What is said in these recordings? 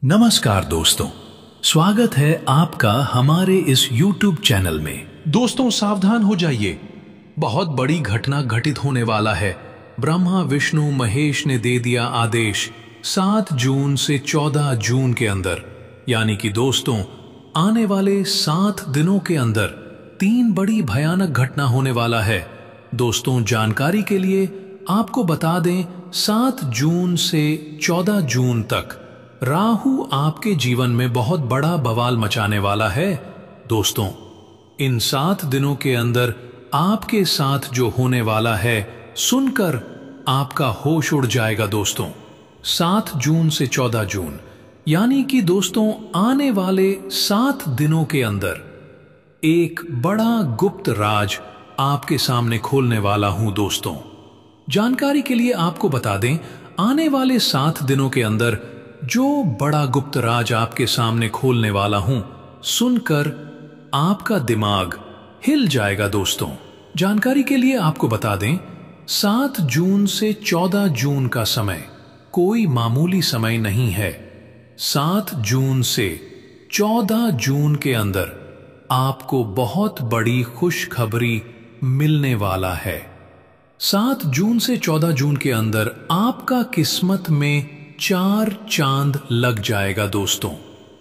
नमस्कार दोस्तों, स्वागत है आपका हमारे इस YouTube चैनल में। दोस्तों सावधान हो जाइए, बहुत बड़ी घटना घटित होने वाला है। ब्रह्मा विष्णु महेश ने दे दिया आदेश 7 जून से 14 जून के अंदर, यानी कि दोस्तों आने वाले 7 दिनों के अंदर 3 बड़ी भयानक घटना होने वाला है। दोस्तों जानकारी के लिए आपको बता दें, 7 जून से 14 जून तक राहु आपके जीवन में बहुत बड़ा बवाल मचाने वाला है। दोस्तों इन 7 दिनों के अंदर आपके साथ जो होने वाला है सुनकर आपका होश उड़ जाएगा। दोस्तों 7 जून से 14 जून यानी कि दोस्तों आने वाले 7 दिनों के अंदर एक बड़ा गुप्त राज आपके सामने खोलने वाला हूं। दोस्तों जानकारी के लिए आपको बता दें, आने वाले 7 दिनों के अंदर जो बड़ा गुप्त राज आपके सामने खोलने वाला हूं, सुनकर आपका दिमाग हिल जाएगा। दोस्तों जानकारी के लिए आपको बता दें, 7 जून से 14 जून का समय कोई मामूली समय नहीं है। 7 जून से 14 जून के अंदर आपको बहुत बड़ी खुशखबरी मिलने वाला है। 7 जून से 14 जून के अंदर आपका किस्मत में 4 चांद लग जाएगा। दोस्तों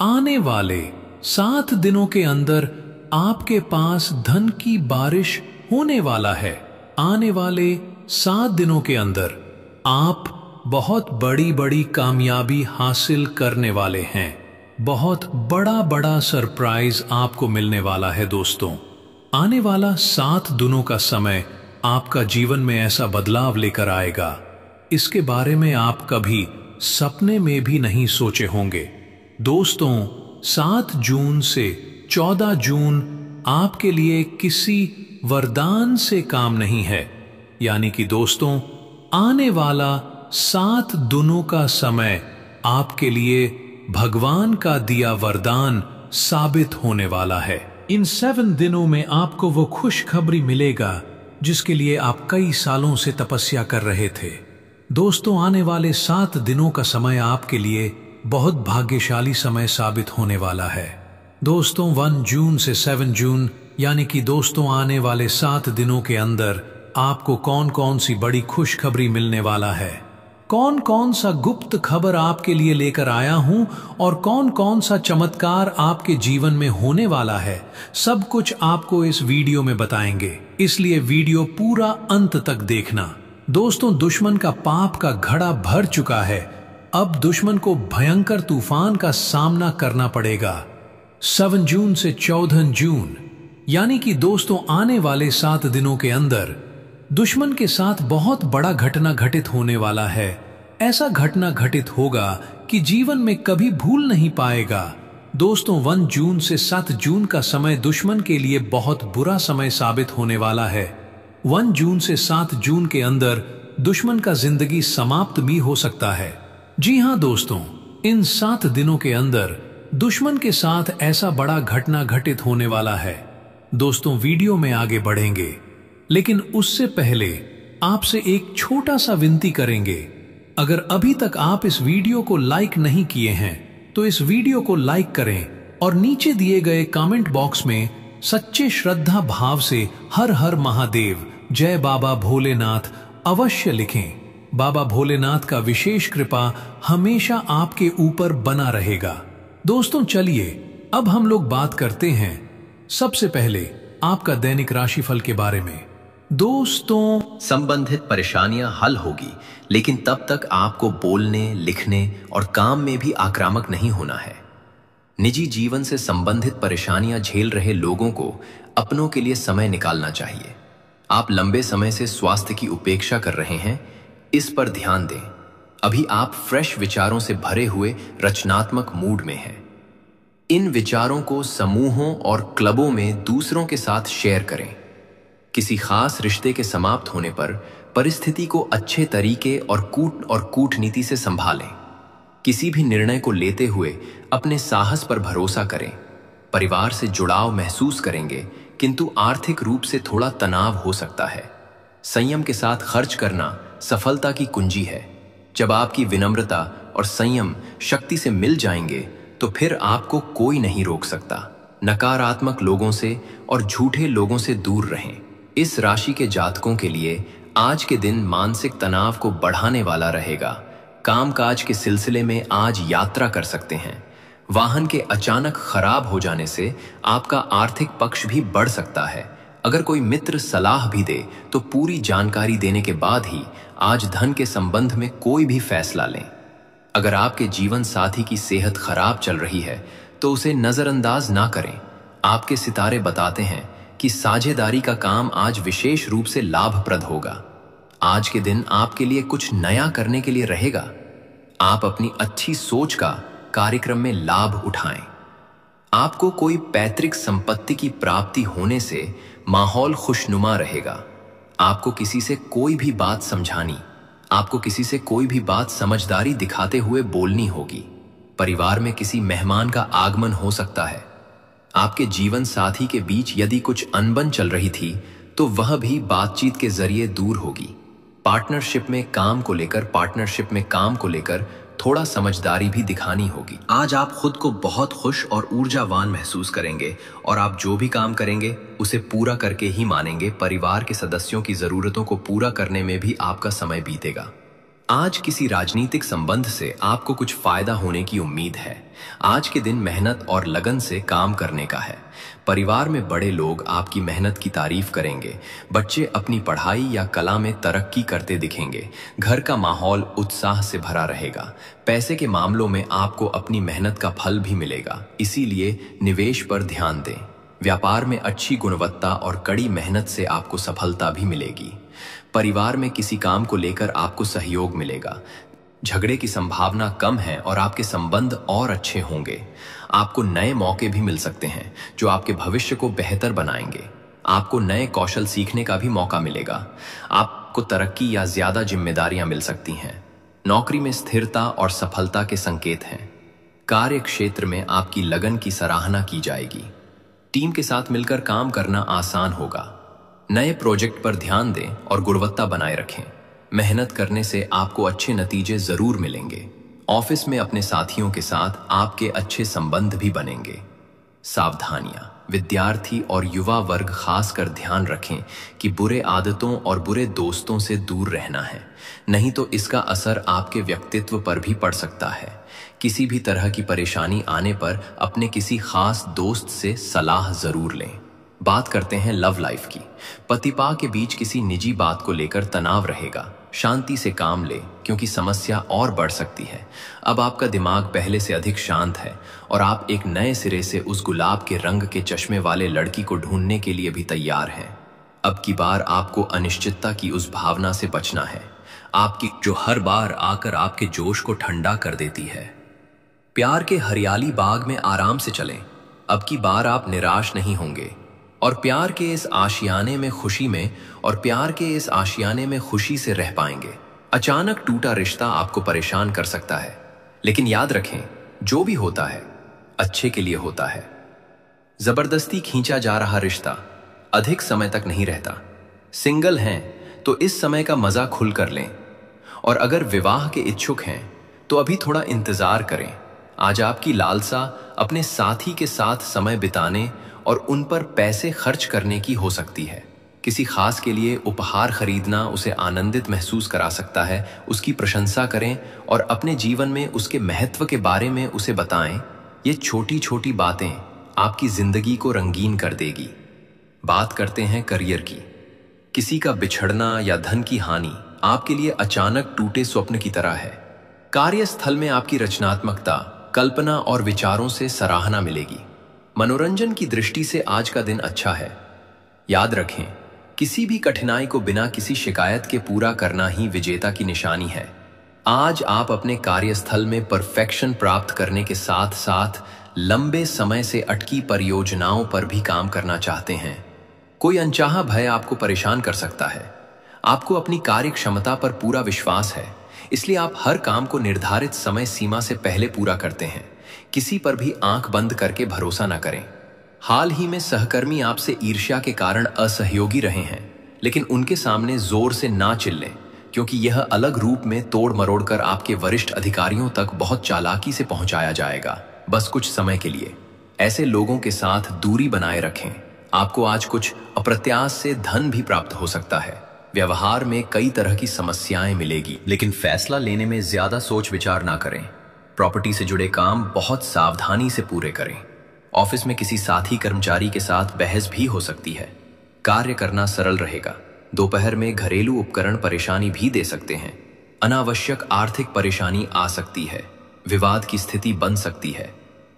आने वाले 7 दिनों के अंदर आपके पास धन की बारिश होने वाला है। आने वाले 7 दिनों के अंदर आप बहुत बड़ी बड़ी कामयाबी हासिल करने वाले हैं। बहुत बड़ा बड़ा सरप्राइज आपको मिलने वाला है। दोस्तों आने वाला 7 दिनों का समय आपका जीवन में ऐसा बदलाव लेकर आएगा, इसके बारे में आप कभी सपने में भी नहीं सोचे होंगे। दोस्तों 7 जून से 14 जून आपके लिए किसी वरदान से काम नहीं है, यानी कि दोस्तों आने वाला 7 दिनों का समय आपके लिए भगवान का दिया वरदान साबित होने वाला है। इन 7 दिनों में आपको वो खुशखबरी मिलेगा जिसके लिए आप कई सालों से तपस्या कर रहे थे। दोस्तों आने वाले 7 दिनों का समय आपके लिए बहुत भाग्यशाली समय साबित होने वाला है। दोस्तों 1 जून से 7 जून यानी कि दोस्तों आने वाले 7 दिनों के अंदर आपको कौन कौन सी बड़ी खुशखबरी मिलने वाला है, कौन कौन सा गुप्त खबर आपके लिए लेकर आया हूं और कौन कौन सा चमत्कार आपके जीवन में होने वाला है, सब कुछ आपको इस वीडियो में बताएंगे, इसलिए वीडियो पूरा अंत तक देखना। दोस्तों दुश्मन का पाप का घड़ा भर चुका है, अब दुश्मन को भयंकर तूफान का सामना करना पड़ेगा। 7 जून से 14 जून यानी कि दोस्तों आने वाले 7 दिनों के अंदर दुश्मन के साथ बहुत बड़ा घटना घटित होने वाला है। ऐसा घटना घटित होगा कि जीवन में कभी भूल नहीं पाएगा। दोस्तों 1 जून से 7 जून का समय दुश्मन के लिए बहुत बुरा समय साबित होने वाला है। 1 जून से 7 जून के अंदर दुश्मन का जिंदगी समाप्त भी हो सकता है। जी हां दोस्तों, इन 7 दिनों के अंदर दुश्मन के साथ ऐसा बड़ा घटना घटित होने वाला है। दोस्तों वीडियो में आगे बढ़ेंगे, लेकिन उससे पहले आपसे एक छोटा सा विनती करेंगे। अगर अभी तक आप इस वीडियो को लाइक नहीं किए हैं तो इस वीडियो को लाइक करें और नीचे दिए गए कमेंट बॉक्स में सच्चे श्रद्धा भाव से हर हर महादेव, जय बाबा भोलेनाथ अवश्य लिखें। बाबा भोलेनाथ का विशेष कृपा हमेशा आपके ऊपर बना रहेगा। दोस्तों चलिए अब हम लोग बात करते हैं सबसे पहले आपका दैनिक राशिफल के बारे में। दोस्तों संबंधित परेशानियां हल होगी, लेकिन तब तक आपको बोलने, लिखने और काम में भी आक्रामक नहीं होना है। निजी जीवन से संबंधित परेशानियां झेल रहे लोगों को अपनों के लिए समय निकालना चाहिए। आप लंबे समय से स्वास्थ्य की उपेक्षा कर रहे हैं, इस पर ध्यान दें। अभी आप फ्रेश विचारों से भरे हुए रचनात्मक मूड में हैं। इन विचारों को समूहों और क्लबों में दूसरों के साथ शेयर करें। किसी खास रिश्ते के समाप्त होने पर परिस्थिति को अच्छे तरीके और कूटनीति से संभालें। किसी भी निर्णय को लेते हुए अपने साहस पर भरोसा करें। परिवार से जुड़ाव महसूस करेंगे, किंतु आर्थिक रूप से थोड़ा तनाव हो सकता है। संयम के साथ खर्च करना सफलता की कुंजी है। जब आपकी विनम्रता और संयम शक्ति से मिल जाएंगे तो फिर आपको कोई नहीं रोक सकता। नकारात्मक लोगों से और झूठे लोगों से दूर रहें। इस राशि के जातकों के लिए आज के दिन मानसिक तनाव को बढ़ाने वाला रहेगा। कामकाज के सिलसिले में आज यात्रा कर सकते हैं। वाहन के अचानक खराब हो जाने से आपका आर्थिक पक्ष भी बढ़ सकता है। अगर कोई मित्र सलाह भी दे तो पूरी जानकारी देने के बाद ही आज धन के संबंध में कोई भी फैसला लें। अगर आपके जीवन साथी की सेहत खराब चल रही है तो उसे नजरअंदाज ना करें। आपके सितारे बताते हैं कि साझेदारी का काम आज विशेष रूप से लाभप्रद होगा। आज के दिन आपके लिए कुछ नया करने के लिए रहेगा। आप अपनी अच्छी सोच का कार्यक्रम में लाभ उठाएं। आपको कोई पैतृक संपत्ति की प्राप्ति होने से माहौल खुशनुमा रहेगा। आपको किसी से कोई भी बात समझानी, आपको किसी से कोई भी बात समझदारी दिखाते हुए बोलनी होगी। परिवार में किसी मेहमान का आगमन हो सकता है। आपके जीवन साथी के बीच यदि कुछ अनबन चल रही थी तो वह भी बातचीत के जरिए दूर होगी। पार्टनरशिप में काम को लेकर थोड़ा समझदारी भी दिखानी होगी। आज आप खुद को बहुत खुश और ऊर्जावान महसूस करेंगे और आप जो भी काम करेंगे उसे पूरा करके ही मानेंगे। परिवार के सदस्यों की जरूरतों को पूरा करने में भी आपका समय बीतेगा। आज किसी राजनीतिक संबंध से आपको कुछ फायदा होने की उम्मीद है। आज के दिन मेहनत और लगन से काम करने का है। परिवार में बड़े लोग आपकी मेहनत की तारीफ करेंगे। बच्चे अपनी पढ़ाई या कला में तरक्की करते दिखेंगे। घर का माहौल उत्साह से भरा रहेगा। पैसे के मामलों में आपको अपनी मेहनत का फल भी मिलेगा, इसीलिए निवेश पर ध्यान दें। व्यापार में अच्छी गुणवत्ता और कड़ी मेहनत से आपको सफलता भी मिलेगी। परिवार में किसी काम को लेकर आपको सहयोग मिलेगा। झगड़े की संभावना कम है और आपके संबंध और अच्छे होंगे। आपको नए मौके भी मिल सकते हैं जो आपके भविष्य को बेहतर बनाएंगे। आपको नए कौशल सीखने का भी मौका मिलेगा। आपको तरक्की या ज्यादा जिम्मेदारियां मिल सकती हैं। नौकरी में स्थिरता और सफलता के संकेत हैं। कार्य क्षेत्र में आपकी लगन की सराहना की जाएगी। टीम के साथ मिलकर काम करना आसान होगा। नए प्रोजेक्ट पर ध्यान दें और गुणवत्ता बनाए रखें। मेहनत करने से आपको अच्छे नतीजे जरूर मिलेंगे। ऑफिस में अपने साथियों के साथ आपके अच्छे संबंध भी बनेंगे। सावधानियां, विद्यार्थी और युवा वर्ग खासकर ध्यान रखें कि बुरे आदतों और बुरे दोस्तों से दूर रहना है, नहीं तो इसका असर आपके व्यक्तित्व पर भी पड़ सकता है। किसी भी तरह की परेशानी आने पर अपने किसी खास दोस्त से सलाह जरूर लें। बात करते हैं लव लाइफ की। पति पत्नी के बीच किसी निजी बात को लेकर तनाव रहेगा। शांति से काम ले क्योंकि समस्या और बढ़ सकती है। अब आपका दिमाग पहले से अधिक शांत है और आप एक नए सिरे से उस गुलाब के रंग के चश्मे वाले लड़की को ढूंढने के लिए भी तैयार हैं। अब की बार आपको अनिश्चितता की उस भावना से बचना है, आपकी जो हर बार आकर आपके जोश को ठंडा कर देती है। प्यार के हरियाली बाग में आराम से चलें। अब की बार आप निराश नहीं होंगे और प्यार के इस आशियाने में खुशी से रह पाएंगे। अचानक टूटा रिश्ता आपको परेशान कर सकता है, लेकिन याद रखें, जो भी होता है अच्छे के लिए होता है। जबरदस्ती खींचा जा रहा रिश्ता अधिक समय तक नहीं रहता। सिंगल हैं तो इस समय का मजा खुल कर लें, और अगर विवाह के इच्छुक हैं तो अभी थोड़ा इंतजार करें। आज आपकी लालसा अपने साथी के साथ समय बिताने और उन पर पैसे खर्च करने की हो सकती है। किसी खास के लिए उपहार खरीदना उसे आनंदित महसूस करा सकता है। उसकी प्रशंसा करें और अपने जीवन में उसके महत्व के बारे में उसे बताएं। ये छोटी छोटी बातें आपकी जिंदगी को रंगीन कर देगी। बात करते हैं करियर की। किसी का बिछड़ना या धन की हानि आपके लिए अचानक टूटे स्वप्न की तरह है। कार्यस्थल में आपकी रचनात्मकता, कल्पना और विचारों से सराहना मिलेगी। मनोरंजन की दृष्टि से आज का दिन अच्छा है। याद रखें, किसी भी कठिनाई को बिना किसी शिकायत के पूरा करना ही विजेता की निशानी है। आज आप अपने कार्यस्थल में परफेक्शन प्राप्त करने के साथ साथ लंबे समय से अटकी परियोजनाओं पर भी काम करना चाहते हैं। कोई अनचाहा भय आपको परेशान कर सकता है। आपको अपनी कार्य क्षमता पर पूरा विश्वास है, इसलिए आप हर काम को निर्धारित समय सीमा से पहले पूरा करते हैं। किसी पर भी आंख बंद करके भरोसा न करें। हाल ही में सहकर्मी आपसे ईर्ष्या के कारण असहयोगी रहे हैं, लेकिन उनके सामने जोर से ना चिल्लें, क्योंकि यह अलग रूप में तोड़ मरोड़ कर आपके वरिष्ठ अधिकारियों तक बहुत चालाकी से पहुंचाया जाएगा, बस कुछ समय के लिए। ऐसे लोगों के साथ दूरी बनाए रखें। आपको आज कुछ अप्रत्याशित धन भी प्राप्त हो सकता है। व्यवहार में कई तरह की समस्याएं मिलेगी, लेकिन फैसला लेने में ज्यादा सोच विचार ना करें। प्रॉपर्टी से जुड़े काम बहुत सावधानी से पूरे करें। ऑफिस में किसी साथी कर्मचारी के साथ बहस भी हो सकती है। कार्य करना सरल रहेगा। दोपहर में घरेलू उपकरण परेशानी भी दे सकते हैं। अनावश्यक आर्थिक परेशानी आ सकती है। विवाद की स्थिति बन सकती है।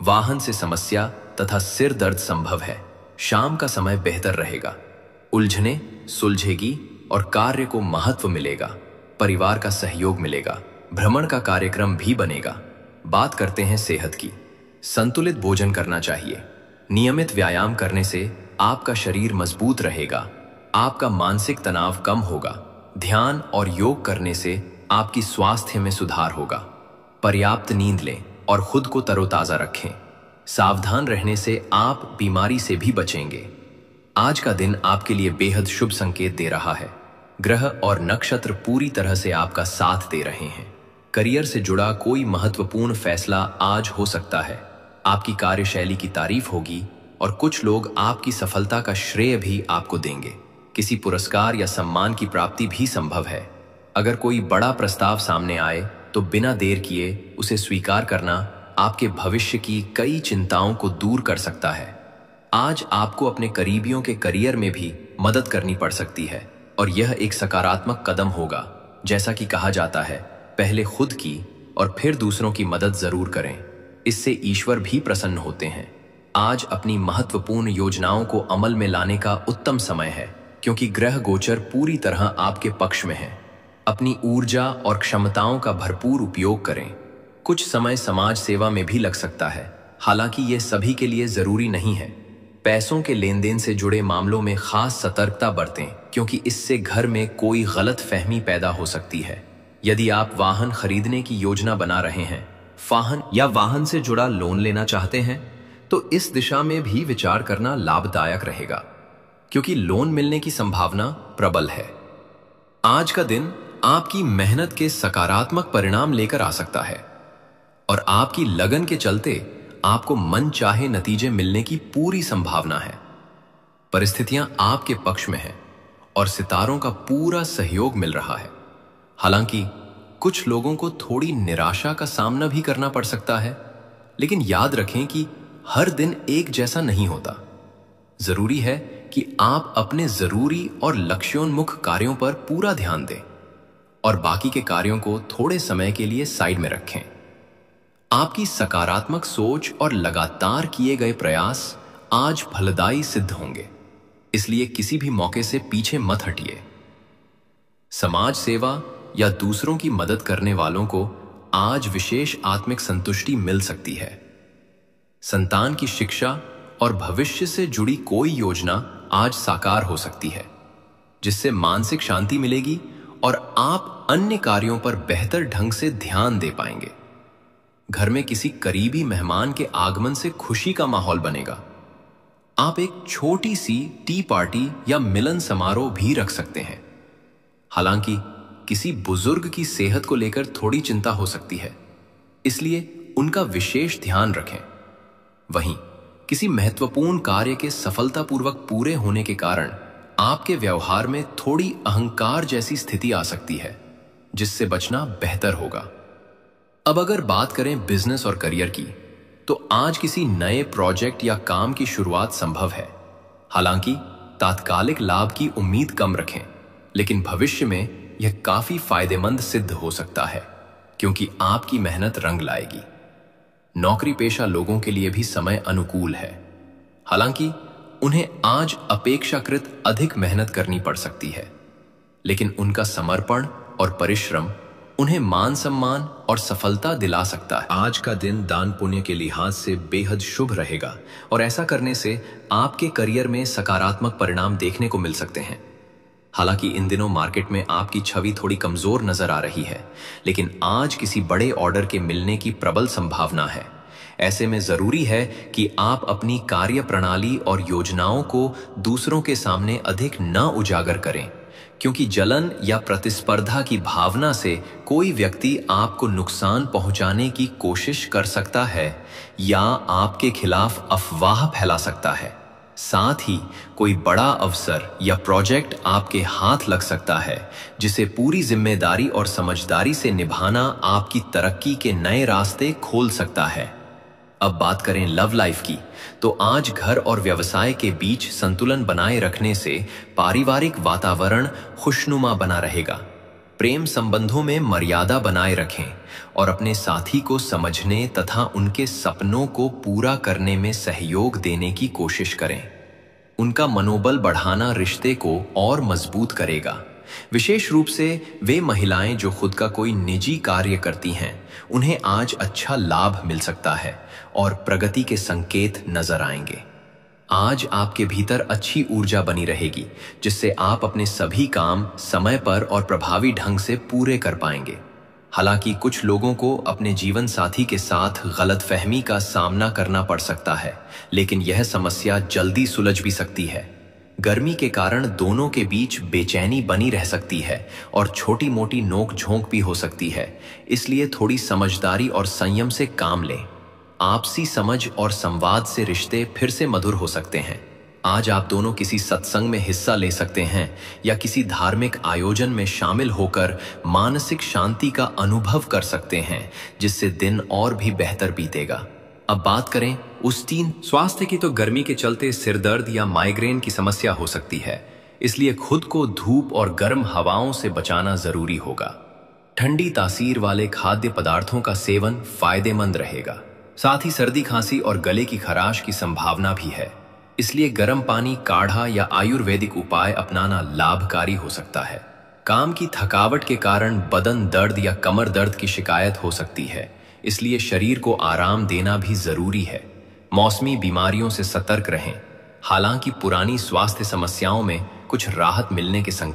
वाहन से समस्या तथा सिर दर्द संभव है। शाम का समय बेहतर रहेगा। उलझने सुलझेगी और कार्य को महत्व मिलेगा। परिवार का सहयोग मिलेगा। भ्रमण का कार्यक्रम भी बनेगा। बात करते हैं सेहत की। संतुलित भोजन करना चाहिए। नियमित व्यायाम करने से आपका शरीर मजबूत रहेगा। आपका मानसिक तनाव कम होगा। ध्यान और योग करने से आपकी स्वास्थ्य में सुधार होगा। पर्याप्त नींद लें और खुद को तरोताजा रखें। सावधान रहने से आप बीमारी से भी बचेंगे। आज का दिन आपके लिए बेहद शुभ संकेत दे रहा है। ग्रह और नक्षत्र पूरी तरह से आपका साथ दे रहे हैं। करियर से जुड़ा कोई महत्वपूर्ण फैसला आज हो सकता है। आपकी कार्यशैली की तारीफ होगी और कुछ लोग आपकी सफलता का श्रेय भी आपको देंगे। किसी पुरस्कार या सम्मान की प्राप्ति भी संभव है। अगर कोई बड़ा प्रस्ताव सामने आए तो बिना देर किए उसे स्वीकार करना आपके भविष्य की कई चिंताओं को दूर कर सकता है। आज आपको अपने करीबियों के करियर में भी मदद करनी पड़ सकती है और यह एक सकारात्मक कदम होगा। जैसा कि कहा जाता है, पहले खुद की और फिर दूसरों की मदद जरूर करें। इससे ईश्वर भी प्रसन्न होते हैं। आज अपनी महत्वपूर्ण योजनाओं को अमल में लाने का उत्तम समय है, क्योंकि ग्रह गोचर पूरी तरह आपके पक्ष में है। अपनी ऊर्जा और क्षमताओं का भरपूर उपयोग करें। कुछ समय समाज सेवा में भी लग सकता है, हालांकि यह सभी के लिए जरूरी नहीं है। पैसों के लेन देन से जुड़े मामलों में खास सतर्कता बरतें, क्योंकि इससे घर में कोई गलत फहमी पैदा हो सकती है। यदि आप वाहन खरीदने की योजना बना रहे हैं, वाहन से जुड़ा लोन लेना चाहते हैं, तो इस दिशा में भी विचार करना लाभदायक रहेगा, क्योंकि लोन मिलने की संभावना प्रबल है। आज का दिन आपकी मेहनत के सकारात्मक परिणाम लेकर आ सकता है और आपकी लगन के चलते आपको मन चाहे नतीजे मिलने की पूरी संभावना है। परिस्थितियां आपके पक्ष में हैं और सितारों का पूरा सहयोग मिल रहा है। हालांकि कुछ लोगों को थोड़ी निराशा का सामना भी करना पड़ सकता है, लेकिन याद रखें कि हर दिन एक जैसा नहीं होता। जरूरी है कि आप अपने जरूरी और लक्ष्योन्मुख कार्यों पर पूरा ध्यान दें और बाकी के कार्यों को थोड़े समय के लिए साइड में रखें। आपकी सकारात्मक सोच और लगातार किए गए प्रयास आज फलदायी सिद्ध होंगे, इसलिए किसी भी मौके से पीछे मत हटिए। समाज सेवा या दूसरों की मदद करने वालों को आज विशेष आत्मिक संतुष्टि मिल सकती है। संतान की शिक्षा और भविष्य से जुड़ी कोई योजना आज साकार हो सकती है, जिससे मानसिक शांति मिलेगी और आप अन्य कार्यों पर बेहतर ढंग से ध्यान दे पाएंगे। घर में किसी करीबी मेहमान के आगमन से खुशी का माहौल बनेगा। आप एक छोटी सी टी पार्टी या मिलन समारोह भी रख सकते हैं। हालांकि किसी बुजुर्ग की सेहत को लेकर थोड़ी चिंता हो सकती है, इसलिए उनका विशेष ध्यान रखें। वहीं किसी महत्वपूर्ण कार्य के सफलतापूर्वक पूरे होने के कारण आपके व्यवहार में थोड़ी अहंकार जैसी स्थिति आ सकती है, जिससे बचना बेहतर होगा। अब अगर बात करें बिजनेस और करियर की, तो आज किसी नए प्रोजेक्ट या काम की शुरुआत संभव है। हालांकि तात्कालिक लाभ की उम्मीद कम रखें, लेकिन भविष्य में यह काफी फायदेमंद सिद्ध हो सकता है, क्योंकि आपकी मेहनत रंग लाएगी। नौकरी पेशा लोगों के लिए भी समय अनुकूल है। हालांकि उन्हें आज अपेक्षाकृत अधिक मेहनत करनी पड़ सकती है, लेकिन उनका समर्पण और परिश्रम उन्हें मान सम्मान और सफलता दिला सकता है। आज का दिन दान पुण्य के लिहाज से बेहद शुभ रहेगा और ऐसा करने से आपके करियर में सकारात्मक परिणाम देखने को मिल सकते हैं। हालांकि इन दिनों मार्केट में आपकी छवि थोड़ी कमजोर नजर आ रही है, लेकिन आज किसी बड़े ऑर्डर के मिलने की प्रबल संभावना है। ऐसे में जरूरी है कि आप अपनी कार्य प्रणाली और योजनाओं को दूसरों के सामने अधिक न उजागर करें, क्योंकि जलन या प्रतिस्पर्धा की भावना से कोई व्यक्ति आपको नुकसान पहुंचाने की कोशिश कर सकता है या आपके खिलाफ अफवाह फैला सकता है। साथ ही कोई बड़ा अवसर या प्रोजेक्ट आपके हाथ लग सकता है, जिसे पूरी जिम्मेदारी और समझदारी से निभाना आपकी तरक्की के नए रास्ते खोल सकता है। अब बात करें लव लाइफ की, तो आज घर और व्यवसाय के बीच संतुलन बनाए रखने से पारिवारिक वातावरण खुशनुमा बना रहेगा। प्रेम संबंधों में मर्यादा बनाए रखें और अपने साथी को समझने तथा उनके सपनों को पूरा करने में सहयोग देने की कोशिश करें। उनका मनोबल बढ़ाना रिश्ते को और मजबूत करेगा। विशेष रूप से वे महिलाएं जो खुद का कोई निजी कार्य करती हैं, उन्हें आज अच्छा लाभ मिल सकता है और प्रगति के संकेत नजर आएंगे। आज आपके भीतर अच्छी ऊर्जा बनी रहेगी, जिससे आप अपने सभी काम समय पर और प्रभावी ढंग से पूरे कर पाएंगे। हालांकि कुछ लोगों को अपने जीवन साथी के साथ गलतफहमी का सामना करना पड़ सकता है, लेकिन यह समस्या जल्दी सुलझ भी सकती है। गर्मी के कारण दोनों के बीच बेचैनी बनी रह सकती है और छोटी मोटी नोक झोंक भी हो सकती है, इसलिए थोड़ी समझदारी और संयम से काम लें। आपसी समझ और संवाद से रिश्ते फिर से मधुर हो सकते हैं। आज आप दोनों किसी सत्संग में हिस्सा ले सकते हैं या किसी धार्मिक आयोजन में शामिल होकर मानसिक शांति का अनुभव कर सकते हैं, जिससे दिन और भी बेहतर बीतेगा। अब बात करें उस्तीन स्वास्थ्य की, तो गर्मी के चलते सिरदर्द या माइग्रेन की समस्या हो सकती है, इसलिए खुद को धूप और गर्म हवाओं से बचाना जरूरी होगा। ठंडी तासीर वाले खाद्य पदार्थों का सेवन फायदेमंद रहेगा। साथ ही सर्दी, खांसी और गले की खराश की संभावना भी है, इसलिए गर्म पानी, काढ़ा या आयुर्वेदिक उपाय अपनाना लाभकारी हो सकता है। काम की थकावट के कारण बदन दर्द या कमर दर्द की शिकायत हो सकती है, इसलिए शरीर को आराम देना भी जरूरी है। मौसमी बीमारियों से सतर्क रहें। हालांकि पुरानी स्वास्थ्य समस्याओं में कुछ राहत मिलने के संकेत